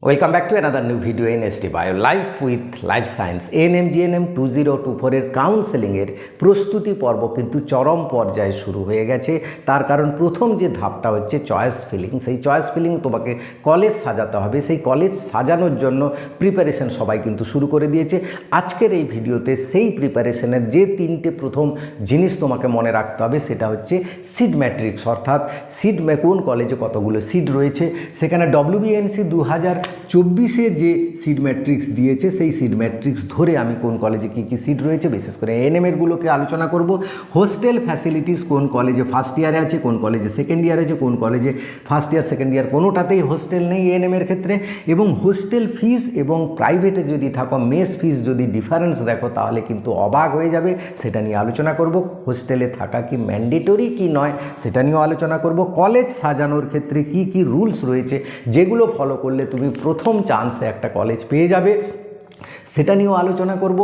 Welcome back to another new video in ST Bio Life with Life Science ANM GNM 2024 এর কাউন্সেলিংয়ের প্রস্তুতি পর্ব কিন্তু চরম পর্যায়ে শুরু হয়ে গেছে। তার কারণ প্রথম যে ধাপটা হচ্ছে চয়েস ফিলিং। সেই চয়েস ফিলিং তোমাকে কলেজ সাজাতে হবে। সেই কলেজ সাজানোর জন্য প্রিপারেশন সবাই কিন্তু শুরু করে দিয়েছে। আজকের এই ভিডিওতে সেই প্রিপারেশনের যে তিনটে প্রথম জিনিস তোমাকে মনে রাখতে হবে সেটা হচ্ছে সিট ম্যাট্রিক্স, অর্থাৎ সিট কোন কলেজে কতগুলো সিট রয়েছে। সেখানে WBNC 2024 যে সিট ম্যাট্রিক্স দিয়েছে সেই সিট ম্যাট্রিক্স ধরে আমি কোন কলেজে কী কী সিট রয়েছে বিশেষ করে এনএমেরগুলোকে আলোচনা করব। হোস্টেল ফ্যাসিলিটিস কোন কলেজে ফার্স্ট ইয়ারে আছে, কোন কলেজে সেকেন্ড ইয়ারে আছে, কোন কলেজে ফার্স্ট ইয়ার সেকেন্ড ইয়ার কোনোটাতেই হোস্টেল নেই এনএমের ক্ষেত্রে, এবং হোস্টেল ফিস এবং প্রাইভেটে যদি থাকো মেস ফিস যদি ডিফারেন্স দেখো তাহলে কিন্তু অবাক হয়ে যাবে, সেটা নিয়ে আলোচনা করব। হোস্টেলে থাকা কি ম্যান্ডেটরি কি নয় সেটা নিয়েও আলোচনা করব। কলেজ সাজানোর ক্ষেত্রে কি কি রুলস রয়েছে যেগুলো ফলো করলে তুমি প্রথম চান্সে একটা কলেজ পেয়ে যাবে সেটা নিয়েও আলোচনা করব।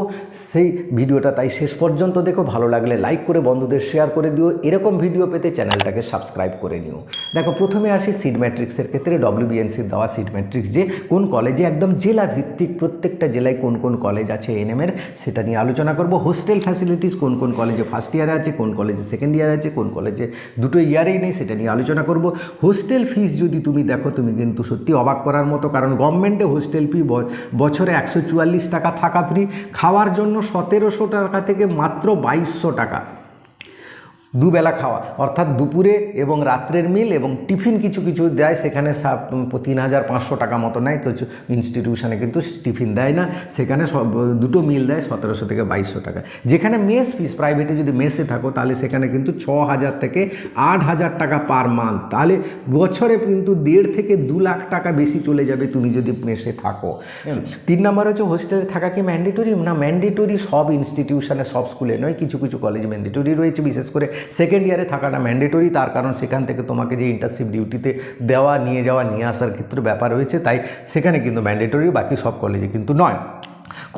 সেই ভিডিওটা তাই শেষ পর্যন্ত দেখো, ভালো লাগলে লাইক করে বন্ধুদের শেয়ার করে দিও। এরকম ভিডিও পেতে চ্যানেলটাকে সাবস্ক্রাইব করে নিও। দেখো, প্রথমে আসি সিট ম্যাট্রিক্সের ক্ষেত্রে। WBNCর দেওয়া সিট ম্যাট্রিক্স যে কোন কলেজে একদম জেলা ভিত্তিক প্রত্যেকটা জেলায় কোন কোন কলেজ আছে এনএমের সেটা নিয়ে আলোচনা করব। হোস্টেল ফ্যাসিলিটিস কোন কোন কলেজে ফার্স্ট ইয়ারে আছে, কোন কলেজে সেকেন্ড ইয়ারে আছে, কোন কলেজে দুটো ইয়ারেই নেই সেটা নিয়ে আলোচনা করব। হোস্টেল ফিস যদি তুমি দেখো তুমি কিন্তু সত্যি অবাক করার মতো, কারণ গভর্নমেন্টে হোস্টেল ফি বছরে 144 টাকা থাকা ফ্রি, খাওয়ার জন্য 1700 টাকা থেকে মাত্র 2200 টাকা দুবেলা খাওয়া, অর্থাৎ দুপুরে এবং রাত্রের মিল এবং টিফিন কিছু কিছু দেয়, সেখানে 3500 টাকা মতো নেয়। কিছু ইনস্টিটিউশনে কিন্তু টিফিন দেয় না, সেখানে দুটো মিল দেয় 1700 থেকে 2200 টাকা। যেখানে মেস ফিস প্রাইভেটে যদি মেসে থাকো তাহলে সেখানে কিন্তু 6000 থেকে 8000 টাকা পার মান্থ, তাহলে বছরে কিন্তু 1.5 থেকে 2 লাখ টাকা বেশি চলে যাবে তুমি যদি মেসে থাকো। 3 নম্বর হচ্ছে হোস্টেলে থাকা কি ম্যান্ডেটরি না। ম্যান্ডেটরি সব ইনস্টিটিউশনে সব স্কুলে নয়, কিছু কিছু কলেজ ম্যান্ডেটরি রয়েছে। বিশেষ করে সেকেন্ড ইয়ারে থাকাটা ম্যান্ডেটরি, তার কারণ সেখান থেকে তোমাকে যে ইন্টার্নশিপ ডিউটিতে দেওয়া নিয়ে যাওয়া নিয়ে আসার ক্ষেত্রে ব্যাপার রয়েছে, তাই সেখানে কিন্তু ম্যান্ডেটরি, বাকি সব কলেজে কিন্তু নয়।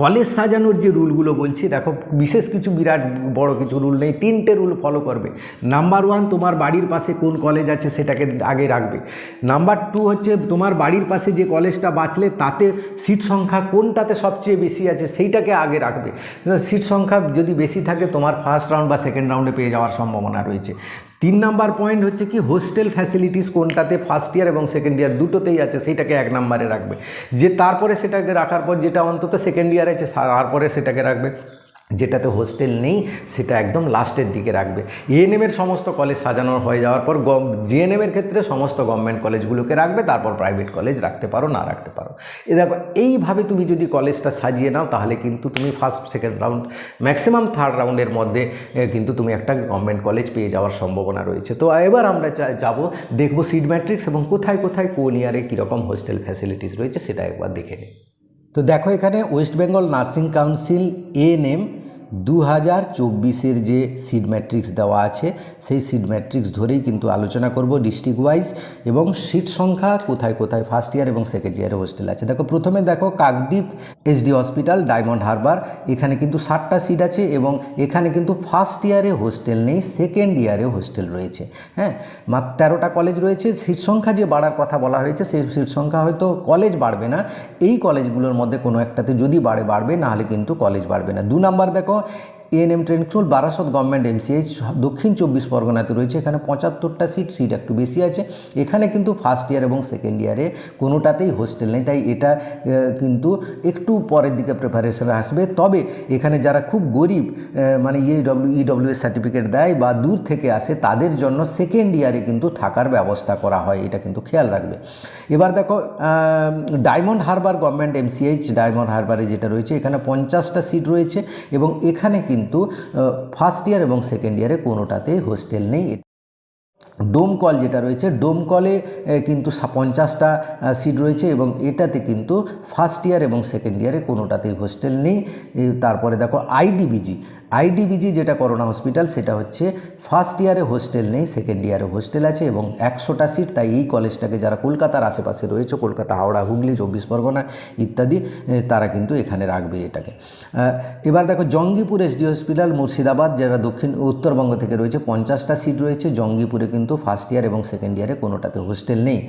কলেজ সাজানোর যে রুলগুলো বলছি দেখো, বিশেষ কিছু বিরাট বড় কিছু রুল নেই, 3টে রুল ফলো করবে। নাম্বার 1, তোমার বাড়ির পাশে কোন কলেজ আছে সেটাকে আগে রাখবে। নাম্বার 2 হচ্ছে তোমার বাড়ির পাশে যে কলেজটা বাঁচলে তাতে সিট সংখ্যা কোনটাতে সবচেয়ে বেশি আছে সেইটাকে আগে রাখবে। সিট সংখ্যা যদি বেশি থাকে তোমার ফার্স্ট রাউন্ড বা সেকেন্ড রাউন্ডে পেয়ে যাওয়ার সম্ভাবনা রয়েছে। 3 নম্বর পয়েন্ট হচ্ছে কি হোস্টেল ফ্যাসিলিটিস কোনটাতে ফার্স্ট ইয়ার এবং সেকেন্ড ইয়ার দুটোতেই আছে সেইটাকে 1 নম্বরে রাখবে। যে তারপরে সেটাকে রাখার পর যেটা অন্তত সেকেন্ড ইয়ার আছে তারপরে সেটাকে রাখবে, যেটাতে হোস্টেল নেই সেটা একদম লাস্টের দিকে রাখবে। এএনএমের সমস্ত কলেজ সাজানো হয়ে যাওয়ার পর জিএনএমের ক্ষেত্রে সমস্ত গভর্নমেন্ট কলেজগুলোকে রাখবে, তারপর প্রাইভেট কলেজ রাখতে পারো না রাখতে পারো। দেখো, এইভাবে তুমি যদি কলেজটা সাজিয়ে নাও তাহলে কিন্তু তুমি first second round maximum third রাউন্ডের মধ্যে কিন্তু তুমি একটা গভর্নমেন্ট কলেজ পেয়ে যাওয়ার সম্ভাবনা রয়েছে। তো এবার আমরা যাব দেখব সিট ম্যাট্রিক্স এবং কোথায় কোথায় কোন ইয়ারে কীরকম হোস্টেল ফ্যাসিলিটিস রয়েছে সেটা একবার দেখে নিই। তো দেখো, এখানে West Bengal nursing council ANM 2024 যে সিট ম্যাট্রিক্স দেওয়া আছে সেই সিট ম্যাট্রিক্স ধরেই কিন্তু আলোচনা করব ডিস্ট্রিক্ট ওয়াইজ, এবং সিট সংখ্যা কোথায় কোথায় ফার্স্ট ইয়ার এবং সেকেন্ড ইয়ারে হোস্টেল আছে। দেখো, প্রথমে দেখো Kakdwip SD hospital diamond Harbour, এখানে কিন্তু 60টা সিট আছে এবং এখানে কিন্তু ফার্স্ট ইয়ারে হোস্টেল নেই, সেকেন্ড ইয়ারে হোস্টেল রয়েছে। হ্যাঁ, মাত্র 13টা কলেজ রয়েছে। সিট সংখ্যা যে বাড়ার কথা বলা হয়েছে সেই সিট সংখ্যা হয়তো কলেজ বাড়বে না, এই কলেজগুলোর মধ্যে কোনো একটাতে যদি বাড়বে নাহলে কিন্তু কলেজ বাড়বে না। 2 নম্বর দেখো ANM training school Barasat government MCH দক্ষিণ 24 পরগনাতে রয়েছে, এখানে 75টা সিট একটু বেশি আছে। এখানে কিন্তু ফার্স্ট ইয়ার এবং সেকেন্ড ইয়ারে কোনোটাতেই হোস্টেল নেই, তাই এটা কিন্তু একটু পরের দিকে প্রিপারেশন আসবে। তবে এখানে যারা খুব গরিব মানে EWS সার্টিফিকেট দেয় বা দূর থেকে আসে তাদের জন্য সেকেন্ড ইয়ারে কিন্তু থাকার ব্যবস্থা করা হয়, এটা কিন্তু খেয়াল রাখবে। এবার দেখো ডায়মন্ড হারবার গভর্নমেন্ট MCH ডায়মন্ড হারবারে যেটা রয়েছে এখানে 50টা সিট রয়েছে এবং এখানে কিন্তু ফার্স্ট ইয়ার এবং সেকেন্ড ইয়ারে কোনোটাতেই হোস্টেল নেই। ডোমকল যেটা রয়েছে ডোমকলে কিন্তু 50টা সিট রয়েছে এবং এটাতে কিন্তু ফার্স্ট ইয়ার এবং সেকেন্ড ইয়ারে কোনোটাতেই হোস্টেল নেই। তারপরে দেখো আইডিবিজি যেটা করোনা হসপিটাল সেটা হচ্ছে ফার্স্ট ইয়ারে হোস্টেল নেই, সেকেন্ড ইয়ারে হোস্টেল আছে এবং 100টা সিট। তাই এই কলেজটাকে যারা কলকাতার আশেপাশে রয়েছে, কলকাতা, হাওড়া, হুগলি, 24 পরগনা ইত্যাদি, তারা কিন্তু এখানে রাখবে এটাকে। এবার দেখো জঙ্গিপুর এসডি হসপিটাল মুর্শিদাবাদ, যারা উত্তরবঙ্গ থেকে রয়েছে, 50টা সিট রয়েছে। জঙ্গিপুরে কিন্তু ফার্স্ট ইয়ার এবং সেকেন্ড ইয়ারে কোনোটাতে হোস্টেল নেই।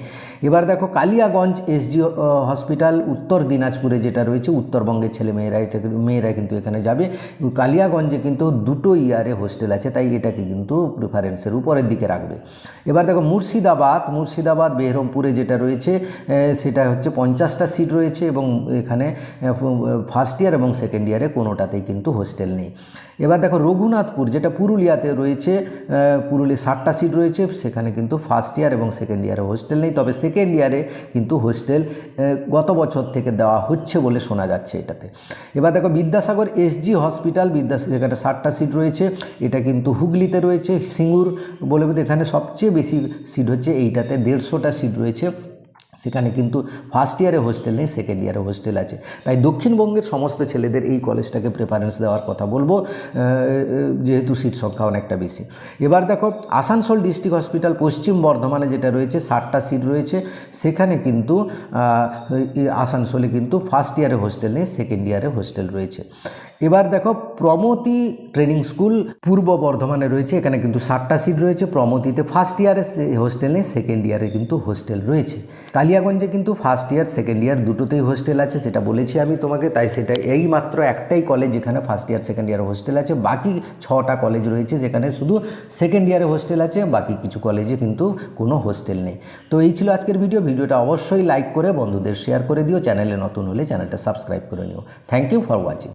এবার দেখো কালিয়াগঞ্জ এসডি হসপিটাল উত্তর দিনাজপুরে যেটা রয়েছে, উত্তরবঙ্গের মেয়েরা কিন্তু এখানে যাবে। কালিয়াগঞ্জে কিন্তু 2টো ইয়ারে হোস্টেল আছে, তাই এটাকে কিন্তু প্রিফারেন্সের উপরের দিকে রাখবে। এবার দেখো মুর্শিদাবাদ বেহরমপুরে যেটা রয়েছে সেটা হচ্ছে 50টা সিট রয়েছে এবং এখানে ফার্স্ট ইয়ার এবং সেকেন্ড ইয়ারে কোনোটাতেই কিন্তু হোস্টেল নেই। এবার দেখো রঘুনাথপুর যেটা পুরুলিয়াতে রয়েছে, পুরুলিয়া 60টা সিট রয়েছে, সেখানে কিন্তু ফার্স্ট ইয়ার এবং সেকেন্ড ইয়ারে হোস্টেল নেই, তবে সেকেন্ড ইয়ারে কিন্তু হোস্টেল গত বছর থেকে দেওয়া হচ্ছে বলে শোনা যাচ্ছে এটাতে। এবার দেখো বিদ্যাসাগর এসজি হসপিটাল, যেখানে 60টা সিট রয়েছে, এটা কিন্তু হুগলিতে রয়েছে, সিঙ্গুর বলে এখানে সবচেয়ে বেশি সিট হচ্ছে এইটাতে, 150টা সিট রয়েছে, সেখানে কিন্তু ফার্স্ট ইয়ারে হোস্টেল নেই, সেকেন্ড ইয়ারে হোস্টেল আছে। তাই দক্ষিণবঙ্গের সমস্ত ছেলেদের এই কলেজটাকে প্রেফারেন্স দেওয়ার কথা বলবো, যেহেতু সিট সংখ্যা অনেকটা বেশি। এবার দেখো আসানসোল ডিস্ট্রিক্ট হসপিটাল পশ্চিম বর্ধমানে যেটা রয়েছে, 60টা সিট রয়েছে, সেখানে কিন্তু আসানসোলে কিন্তু ফার্স্ট ইয়ারে হোস্টেল নেই, সেকেন্ড ইয়ারে হোস্টেল রয়েছে। এবার দেখো প্রমতি ট্রেনিং স্কুল পূর্ব বর্ধমানে রয়েছে, এখানে কিন্তু 60টা সিট রয়েছে। প্রমতিতে ফার্স্ট ইয়ারে হোস্টেল নেই, সেকেন্ড ইয়ারে কিন্তু হোস্টেল রয়েছে। কালিয়াগঞ্জে কিন্তু ফার্স্ট ইয়ার সেকেন্ড ইয়ার দুটোতেই হোস্টেল আছে, সেটা বলেছি আমি তোমাকে। তাই সেটা এই মাত্র একটাই কলেজ যেখানে ফার্স্ট ইয়ার সেকেন্ড ইয়ারে হোস্টেল আছে, বাকি 6টা কলেজ রয়েছে যেখানে শুধু সেকেন্ড ইয়ারে হোস্টেল আছে, বাকি কিছু কলেজে কিন্তু কোনো হোস্টেল নেই। তো এই ছিল আজকের ভিডিওটা অবশ্যই লাইক করে বন্ধুদের শেয়ার করে দিও, চ্যানেলে নতুন হলে চ্যানেলটা সাবস্ক্রাইব করে নিও। Thank you for watching.